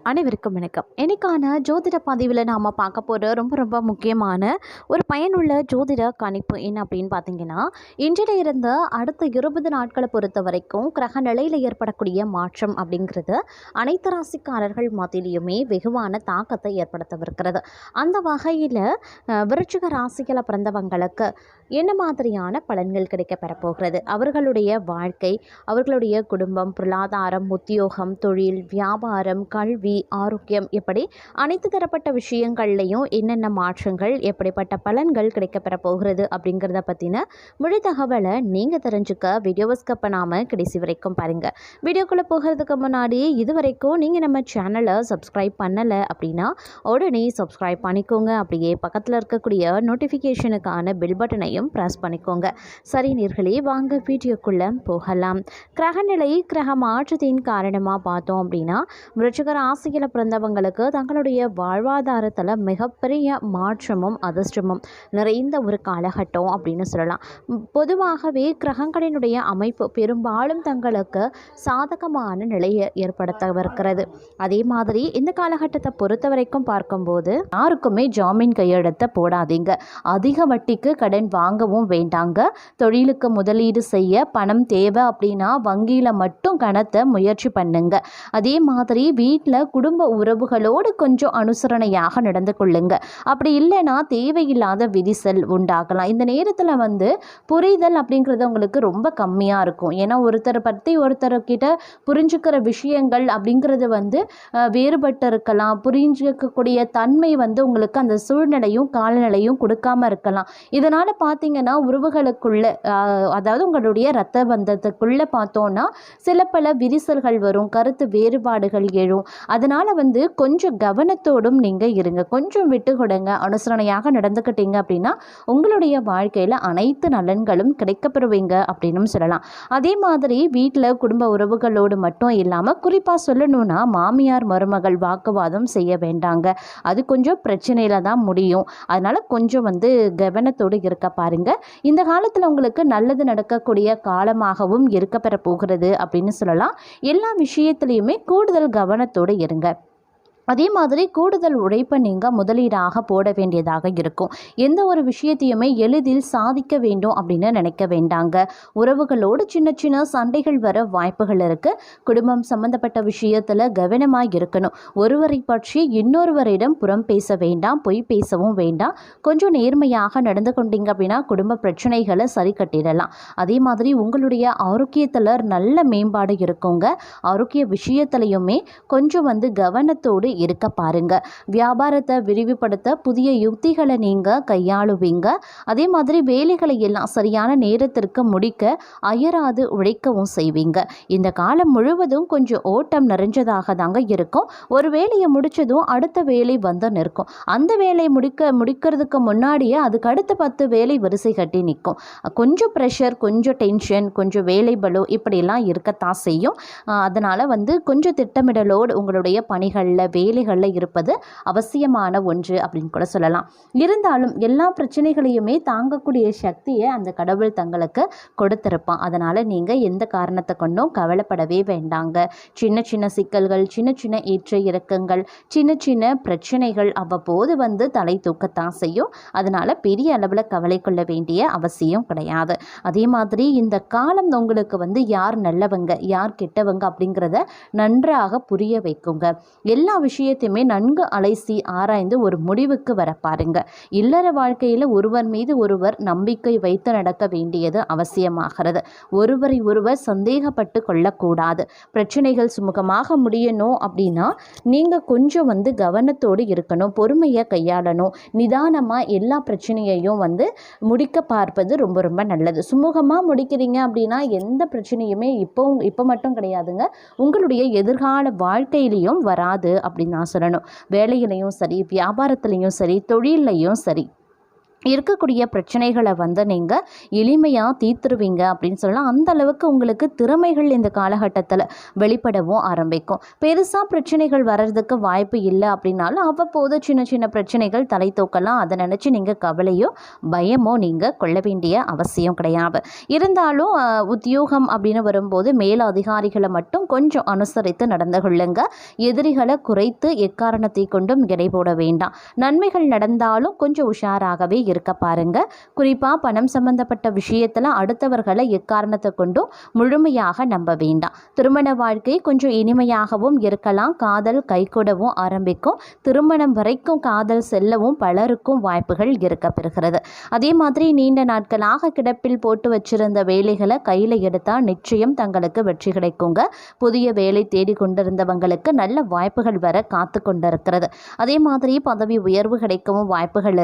அனைவருக்கும் வணக்கம். இன்னைக்கான ஜோதிட பதிவில் நாம் பார்க்க போகிற ரொம்ப ரொம்ப முக்கியமான ஒரு பயனுள்ள ஜோதிட கணிப்பு என்ன அப்படின்னு பார்த்தீங்கன்னா, இன்றைய இருந்த அடுத்த 20 நாட்களை பொறுத்த வரைக்கும் கிரக நிலையில் ஏற்படக்கூடிய மாற்றம் அப்படிங்கிறது அனைத்து ராசிக்காரர்கள் மத்தியிலையுமே வெகுவான தாக்கத்தை ஏற்படுத்தவிருக்கிறது. அந்த வகையில் விருச்சிக ராசிகளை பிறந்தவங்களுக்கு என்ன மாதிரியான பலன்கள் கிடைக்க பெறப்போகிறது, அவர்களுடைய வாழ்க்கை, அவர்களுடைய குடும்பம், பொருளாதாரம், உத்தியோகம், தொழில், வியாபாரம், கல்வி, ஆரோக்கியம், இப்படி அனைத்து தரப்பட்ட விஷயங்கள்லையும் என்னென்ன மாற்றங்கள், எப்படிப்பட்ட பலன்கள் கிடைக்கப்பெற போகிறது அப்படிங்கிறத பற்றின முழு தகவலை நீங்கள் தெரிஞ்சுக்க வீடியோவை ஸ்கிப் பண்ணாமல் கடைசி வரைக்கும் பாருங்கள். வீடியோக்குள்ளே போகிறதுக்கு முன்னாடி இது வரைக்கும் நீங்கள் நம்ம சேனலை சப்ஸ்கிரைப் பண்ணலை அப்படின்னா உடனே சப்ஸ்கிரைப் பண்ணிக்கோங்க. அப்படியே பக்கத்தில் இருக்கக்கூடிய நோட்டிஃபிகேஷனுக்கான பெல் பட்டனையும் ப்ரெஸ் பண்ணிக்கோங்க. சரி நேர்களே, வாங்க வீடியோக்குள்ளே போகலாம். கிரகநிலை, கிரக மாற்றத்தின் காரணமாக பார்த்தோம் அப்படின்னா விருச்சிக ராசியில் பிறந்தவங்களுக்கு தங்களுடைய வாழ்வாதாரத்தில் மிகப்பெரிய மாற்றமும் அதிர்ஷ்டமும் நிறைந்த ஒரு காலகட்டம் அப்படின்னு சொல்லலாம். பொதுவாகவே கிரகங்களினுடைய அமைப்பு பெரும்பாலும் தங்களுக்கு சாதகமான நிலையை ஏற்படுத்தவிருக்கிறது. அதே மாதிரி இந்த காலகட்டத்தை பொறுத்த வரைக்கும் பார்க்கும்போது யாருக்குமே ஜாமீன் கையெழுத்த போடாதீங்க. அதிக வட்டிக்கு கடன் வாங்கவும் வேண்டாங்க. தொழிலுக்கு முதலீடு செய்ய பணம் தேவை அப்படின்னா வங்கியில் மட்டும் கணத்தை முயற்சி பண்ணுங்க. அதே மாதிரி வீட்டில் குடும்ப உறவுகளோடு கொஞ்சம் அனுசரணையாக நடந்து கொள்ளுங்க. அப்படி இல்லைன்னா தேவையில்லாத விரிசல் உண்டாகலாம். இந்த நேரத்தில் புரிதல் அப்படிங்கிறது உங்களுக்கு ரொம்ப கம்மியாக இருக்கும். ஏன்னா ஒருத்தரை பற்றி ஒருத்தர்கிட்ட புரிஞ்சுக்கிற விஷயங்கள் அப்படிங்கிறது வேறுபட்டு இருக்கலாம். புரிஞ்சிக்கக்கூடிய தன்மை உங்களுக்கு அந்த சூழ்நிலையும் காலநிலையும் கொடுக்காம இருக்கலாம். இதனால் பார்த்தீங்கன்னா உறவுகளுக்குள்ள, அதாவது உங்களுடைய இரத்த பந்தத்துக்குள்ளே பார்த்தோன்னா சில பல விரிசல்கள் வரும், கருத்து வேறுபாடுகள் எழும். அதனால் கொஞ்சம் கவனத்தோடும் நீங்கள் இருங்க. கொஞ்சம் விட்டு கொடுங்க. அனுசரணையாக நடந்துக்கிட்டீங்க அப்படின்னா உங்களுடைய வாழ்க்கையில் அனைத்து நலன்களும் கிடைக்கப்பெறுவீங்க அப்படின்னு சொல்லலாம். அதே மாதிரி வீட்டில் குடும்ப உறவுகளோடு மட்டும் இல்லாமல் குறிப்பாக சொல்லணும்னா மாமியார் மருமகள் வாக்குவாதம் செய்ய வேண்டாங்க. அது கொஞ்சம் பிரச்சனையில் தான் முடியும். அதனால் கொஞ்சம் கவனத்தோடு இருக்க பாருங்க. இந்த காலத்தில் உங்களுக்கு நல்லது நடக்கக்கூடிய காலமாகவும் இருக்கப்பெற போகிறது அப்படின்னு சொல்லலாம். எல்லா விஷயத்திலையுமே கூடுதல் கவனத்தோடு இருங்க. அதே மாதிரி கூடுதல் உழைப்பை நீங்கள் முதலீடாக போட வேண்டியதாக இருக்கும். எந்த ஒரு விஷயத்தையுமே எளிதில் சாதிக்க வேண்டும் அப்படின்னு நினைக்க வேண்டாங்க. உறவுகளோடு சின்ன சின்ன சண்டைகள் வர வாய்ப்புகள் இருக்குது. குடும்பம் சம்பந்தப்பட்ட விஷயத்தில் கவனமாக இருக்கணும். ஒருவரை பற்றி இன்னொருவரிடம் புறம் பேச வேண்டாம், பொய் பேசவும் வேண்டாம். கொஞ்சம் நேர்மையாக நடந்து கொண்டீங்க அப்படின்னா குடும்ப பிரச்சனைகளை சரி கட்டிடலாம். அதே மாதிரி உங்களுடைய ஆரோக்கியத்தில் நல்ல மேம்பாடு இருக்குங்க. ஆரோக்கிய விஷயத்திலையுமே கொஞ்சம் கவனத்தோடு இருக்க பாருங்க. வியாபாரத்தை விரிவுபடுத்த புதிய யுக்திகளை நீங்கள் கையாளுவீங்க. அதே மாதிரி வேலைகளை எல்லாம் சரியான நேரத்திற்கு முடிக்க அயராது உழைக்கவும் செய்வீங்க. இந்த காலம் முழுவதும் கொஞ்சம் ஓட்டம் நிறைஞ்சதாக தாங்க இருக்கும். ஒரு வேலையை முடிச்சதும் அடுத்த வேலை நிற்கும். அந்த வேலையை முடிக்கிறதுக்கு முன்னாடியே அதுக்கு அடுத்த 10 வேலை வரிசை கட்டி நிற்கும். கொஞ்சம் ப்ரெஷர், கொஞ்சம் டென்ஷன், கொஞ்சம் வேலை பளு இப்படிலாம் இருக்கத்தான் செய்யும். அதனால் கொஞ்சம் திட்டமிடலோடு உங்களுடைய பணிகளில் வேலைகளில் இருப்பது அவசியமான ஒன்று அப்படின்னு கூட சொல்லலாம். இருந்தாலும் எல்லா பிரச்சனைகளையுமே தாங்கக்கூடிய சக்தியை அந்த கடவுள் தங்களுக்கு கொடுத்திருப்பான். அதனால் நீங்கள் எந்த காரணத்தை கொண்டும் கவலைப்படவே வேண்டாங்க. சின்ன சின்ன சிக்கல்கள், சின்ன சின்ன ஏற்ற இறக்கங்கள், சின்ன சின்ன பிரச்சனைகள் அவ்வப்போது தலை தூக்கத்தான் செய்யும். அதனால் பெரிய அளவில் கவலை கொள்ள வேண்டிய அவசியம் கிடையாது. அதே மாதிரி இந்த காலம் உங்களுக்கு யார் நல்லவங்க யார் கெட்டவங்க அப்படிங்கிறத நன்றாக புரிய வைக்குங்க. எல்லா விஷயத்தையுமே நன்கு அலைசி ஆராய்ந்து ஒரு முடிவுக்கு வர பாருங்க. இல்லற வாழ்க்கையில் ஒருவர் மீது ஒருவர் நம்பிக்கை வைத்து நடக்க வேண்டியது அவசியமாகிறது. ஒருவரை ஒருவர் சந்தேகப்பட்டு கொள்ளக்கூடாது. பிரச்சனைகள் சுமூகமாக முடியணும் அப்படின்னா நீங்கள் கொஞ்சம் கவனத்தோடு இருக்கணும், பொறுமையை கையாளணும். நிதானமாக எல்லா பிரச்சனையையும் முடிக்க பார்ப்பது ரொம்ப ரொம்ப நல்லது. சுமூகமாக முடிக்கிறீங்க அப்படின்னா எந்த பிரச்சனையுமே இப்போ மட்டும் கிடையாதுங்க, உங்களுடைய எதிர்கால வாழ்க்கையிலையும் வராது அப்படின்னு நான் சொல்லணும். வேலையிலையும் சரி, வியாபாரத்திலையும் சரி, தொழிலையும் சரி, இருக்கக்கூடிய பிரச்சனைகளை வந்து நீங்கள் எளிமையாக தீர்த்துருவீங்க அப்படின்னு சொல்லலாம். அந்த அளவுக்கு உங்களுக்கு திறமைகள் இந்த காலகட்டத்தில் வெளிப்படவும் ஆரம்பிக்கும். பெருசாக பிரச்சனைகள் வர்றதுக்கு வாய்ப்பு இல்லை அப்படின்னாலும் அவ்வப்போது சின்ன சின்ன பிரச்சனைகள் தலை தூக்கலாம். அதை நினச்சி நீங்கள் கவலையோ பயமோ நீங்கள் கொள்ள வேண்டிய அவசியம் கிடையாது. இருந்தாலும் உத்தியோகம் அப்படின்னு வரும்போது மேல் அதிகாரிகளை மட்டும் கொஞ்சம் அனுசரித்து நடந்து கொள்ளுங்க. எதிரிகளை குறைத்து எக்காரணத்தை கொண்டும் எடை போட வேண்டாம். நன்மைகள் நடந்தாலும் கொஞ்சம் உஷாராகவே இருக்க பாருங்க. குறிப்பாக பணம் சம்பந்தப்பட்ட விஷயத்தில் அடுத்தவர்களை எக்காரணத்தை கொண்டும் முழுமையாக நம்ப வேண்டாம். திருமண வாழ்க்கை கொஞ்சம் இனிமையாகவும் இருக்கலாம். காதல் கைகூடவும் ஆரம்பிக்கும். திருமணம் வரைக்கும் காதல் செல்லவும் பலருக்கும் வாய்ப்புகள் இருக்க பெறுகிறது. அதே மாதிரி நீண்ட நாட்களாக கிடப்பில் போட்டு வச்சிருந்த வேலைகளை கையில் எடுத்தால் நிச்சயம் தங்களுக்கு வெற்றி கிடைக்குங்க. புதிய வேலை தேடி கொண்டிருந்தவங்களுக்கு நல்ல வாய்ப்புகள் வர காத்து கொண்டிருக்கிறது. அதே மாதிரி பதவி உயர்வு கிடைக்கவும் வாய்ப்புகள்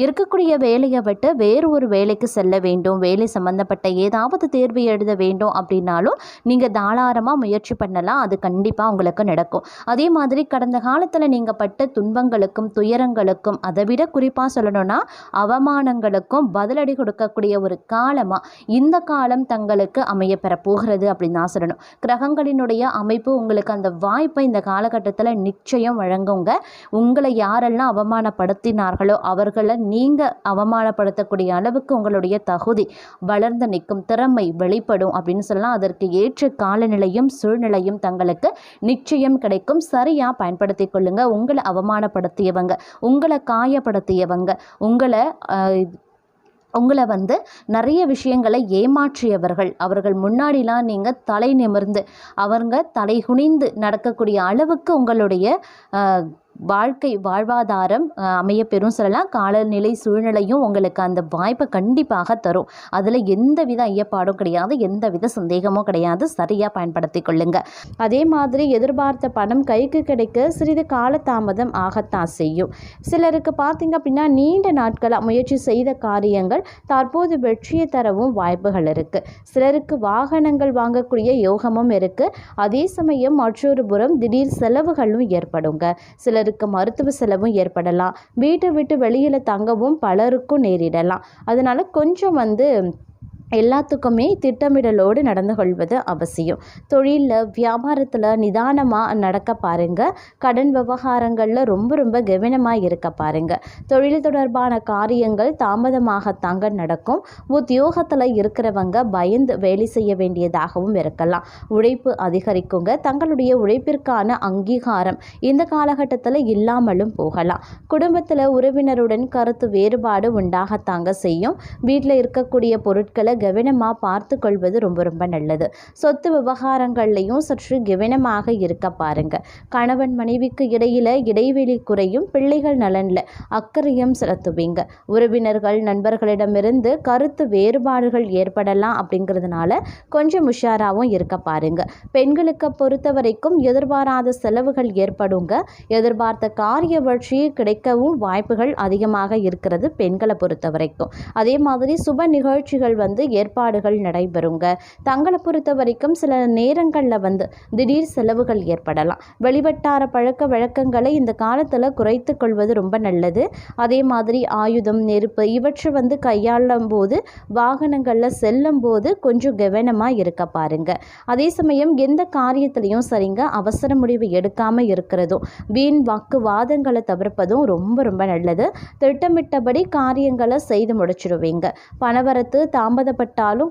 இருக்கக்கூடிய வேலையை விட்டு வேறு ஒரு வேலைக்கு செல்ல வேண்டும், வேலை சம்பந்தப்பட்ட ஏதாவது தேர்வு எழுத வேண்டும் அப்படின்னாலும் நீங்கள் தாராளமாக முயற்சி பண்ணலாம். அது கண்டிப்பாக உங்களுக்கு நடக்கும். அதே மாதிரி கடந்த காலத்தில் நீங்கள் பட்ட துன்பங்களுக்கும் துயரங்களுக்கும், அதை விட குறிப்பாக சொல்லணும்னா அவமானங்களுக்கும் பதிலடி கொடுக்கக்கூடிய ஒரு காலமாக இந்த காலம் தங்களுக்கு அமைய பெற போகிறது அப்படின்னு தான் சொல்லணும். கிரகங்களினுடைய அமைப்பு உங்களுக்கு அந்த வாய்ப்பை இந்த காலகட்டத்தில் நிச்சயம் வழங்குங்க. உங்களை யாரெல்லாம் அவமானப்படுத்தினார்களோ அவர்களை நீங்கள் அவமானப்படுத்தக்கூடிய அளவுக்கு உங்களுடைய தகுதி வளர்ந்து நிற்கும், திறமை வெளிப்படும் அப்படின்னு சொல்லலாம். அதற்கு ஏற்ற காலநிலையும் சூழ்நிலையும் தங்களுக்கு நிச்சயம் கிடைக்கும். சரியாக பயன்படுத்தி கொள்ளுங்க. உங்களை அவமானப்படுத்தியவங்க, உங்களை காயப்படுத்தியவங்க, உங்களை வந்து நிறைய விஷயங்களை ஏமாற்றியவர்கள், அவர்கள் முன்னாடிலாம் நீங்கள் தலை நிமிர்ந்து அவங்க தலை குனிந்து நடக்கக்கூடிய அளவுக்கு உங்களுடைய வாழ்வாதாரம் அமைய பெறும் சொல்லலாம். காலநிலை சூழ்நிலையும் உங்களுக்கு அந்த வாய்ப்பை கண்டிப்பாக தரும். அதில் எந்தவித ஐயப்பாடும் கிடையாது, எந்தவித சந்தேகமும் கிடையாது. சரியாக பயன்படுத்தி கொள்ளுங்க. அதே மாதிரி எதிர்பார்த்த பணம் கைக்கு கிடைக்க சிறிது காலதாமதம் ஆகத்தான் செய்யும். சிலருக்கு பார்த்திங்க அப்படின்னா நீண்ட நாட்களாக முயற்சி செய்த காரியங்கள் தற்போது வெற்றியை தரவும் வாய்ப்புகள் இருக்குது. சிலருக்கு வாகனங்கள் வாங்கக்கூடிய யோகமும் இருக்குது. அதே சமயம் மற்றொரு புறம் திடீர் செலவுகளும் ஏற்படுங்க. சிலருக்கு மருத்துவ செலவும் ஏற்படலாம். வீட்டை விட்டு வெளியில் தங்கவும் பலருக்கும் நேரிடலாம். அதனால கொஞ்சம் எல்லாத்துக்குமே திட்டமிடலோடு நடந்து கொள்வது அவசியம். தொழிலில் வியாபாரத்தில் நிதானமாக நடக்க பாருங்கள். கடன் விவகாரங்களில் ரொம்ப கவனமாக இருக்க பாருங்கள். தொழில் தொடர்பான காரியங்கள் தாமதமாகத்தாங்க நடக்கும். உத்தியோகத்தில் இருக்கிறவங்க பயந்து வேலை செய்ய வேண்டியதாகவும் இருக்கலாம். உழைப்பு அதிகரிக்குங்க. தங்களுடைய உழைப்பிற்கான அங்கீகாரம் இந்த காலகட்டத்தில் இல்லாமலும் போகலாம். குடும்பத்தில் உறவினருடன் கருத்து வேறுபாடு உண்டாகத்தாங்க செய்யும். வீட்டில் இருக்கக்கூடிய பொருட்களை கவனமாக பார்த்து கொள்வது ரொம்ப நல்லது. சொத்து விவகாரங்கள்லையும் சற்று கவனமாக இருக்க பாருங்க. கணவன் மனைவிக்கு இடையில இடைவெளி குறையும். பிள்ளைகள் நலனில் அக்கறையும் செலுத்துவீங்க. உறவினர்கள் நண்பர்களிடமிருந்து கருத்து வேறுபாடுகள் ஏற்படலாம். அப்படிங்கிறதுனால கொஞ்சம் உஷாராகவும் இருக்க பாருங்க. பெண்களுக்கு பொறுத்த வரைக்கும் எதிர்பாராத செலவுகள் ஏற்படுங்க. எதிர்பார்த்த காரிய வளர்ச்சி கிடைக்கவும் வாய்ப்புகள் அதிகமாக இருக்கிறது பெண்களை பொறுத்த வரைக்கும். அதே மாதிரி சுப நிகழ்ச்சிகள் ஏற்பாடுகள் நடைபெறுங்க. தங்களை பொறுத்த வரைக்கும் சில நேரங்களில் திடீர் செலவுகள் ஏற்படலாம். வெளிவட்டார பழக்க வழக்கங்களை இந்த காலத்தில் குறைத்து கொள்வது ரொம்ப நல்லது. அதே மாதிரி ஆயுதம், நெருப்பு இவற்றை கையாளும் போது, வாகனங்களில் செல்லும் போது கொஞ்சம் கவனமாக இருக்க பாருங்க. அதே சமயம் எந்த காரியத்திலையும் சரிங்க அவசர முடிவு எடுக்காமல் இருக்கிறதும், வீண் வாக்குவாதங்களை தவிர்ப்பதும் ரொம்ப நல்லது. திட்டமிட்டபடி காரியங்களை செய்து முடிச்சிடுவீங்க. பணவரத்து தாமதப்பட்டாலும்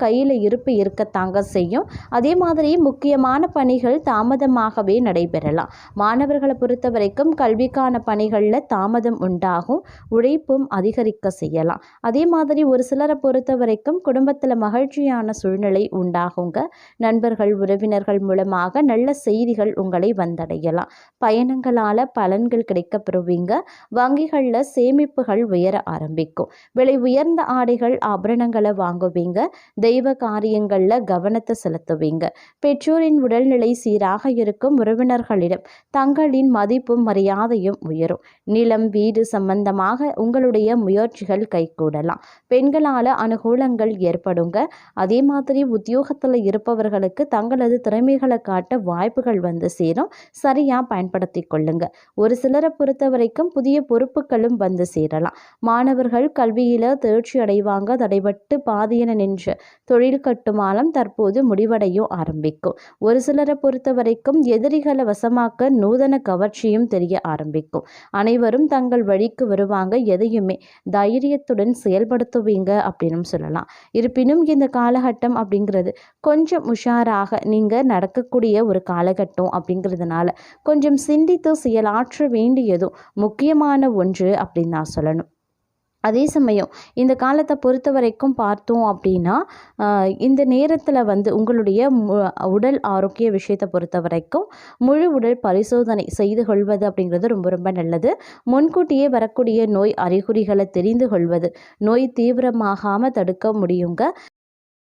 கையில் இருப்பு இருக்கத்தாங்க செய்யும். அதே மாதிரி முக்கியமான பணிகள் தாமதமாகவே நடைபெறலாம். மாணவர்களை பொறுத்த வரைக்கும் கல்விக்கான பணிகளில் தாமதம் உண்டாகும். உழைப்பும் அதிகரிக்க செய்யலாம். அதே மாதிரி ஒரு சிலரை பொறுத்த வரைக்கும் குடும்பத்தில் மகிழ்ச்சியான சூழ்நிலை உண்டாகுங்க. நண்பர்கள் உறவினர்கள் மூலமாக நல்ல செய்திகள் உங்களை வந்தடையலாம். பயணங்களால் பலன்கள் கிடைக்க பெறுவீங்க. வங்கிகளில் சேமிப்புகள் உயர ஆரம்பிக்கும். விலை உயர்ந்த ஆடைகள் ஆபரணங்களை வாங்குவீங்க. செய்வீங்க. தெய்வ காரியங்களில் கவனத்தை செலுத்துவீங்க. பெற்றோரின் உடல்நிலை சீராக இருக்கும். உறவினர்களிடம் தங்களின் மதிப்பும் மரியாதையும் உயரும். நிலம் வீடு சம்பந்தமாக உங்களுடைய முயற்சிகள் கைகூடலாம். பெண்களால் அனுகூலங்கள் ஏற்படுங்க. அதே மாதிரி உத்தியோகத்தில் இருப்பவர்களுக்கு தங்களது திறமைகளை காட்ட வாய்ப்புகள் வந்து சேரும். சரியாக பயன்படுத்தி கொள்ளுங்க. ஒரு சிலரை பொறுத்த வரைக்கும் புதிய பொறுப்புகளும் வந்து சேரலாம். மாணவர்கள் கல்வியில் தேர்ச்சி அடைவாங்க. தடைபட்டு பாதியென நின்ற தொழில் கட்டுமானம் தற்போது முடிவடையும் ஆரம்பிக்கும். ஒரு சிலரை பொறுத்த வரைக்கும் எதிரிகளை வசமாக்க நூதன கவர்ச்சியும் தெரிய ஆரம்பிக்கும். அனைவரும் தங்கள் வழிக்கு வருவாங்க. எதையுமே தைரியத்துடன் செயல்படுத்துவீங்க அப்படின்னு சொல்லலாம். இருப்பினும் இந்த காலகட்டம் அப்படிங்கிறது கொஞ்சம் உஷாராக நீங்கள் நடக்கக்கூடிய ஒரு காலகட்டம் அப்படிங்கிறதுனால கொஞ்சம் சிந்தித்து செயலாற்ற வேண்டியதும் முக்கியமான ஒன்று அப்படின்னு நான் சொல்லணும். அதே சமயம் இந்த காலத்தை பொறுத்த வரைக்கும் பார்த்தோம் அப்படின்னா இந்த நேரத்தில் வந்து உங்களுடைய உடல் ஆரோக்கிய விஷயத்தை பொறுத்த வரைக்கும் முழு உடல் பரிசோதனை செய்து கொள்வது அப்படிங்கிறது ரொம்ப ரொம்ப நல்லது. முன்கூட்டியே வரக்கூடிய நோய் அறிகுறிகளை தெரிந்து கொள்வது நோய் தீவிரமாகாமல் தடுக்க முடியுங்க.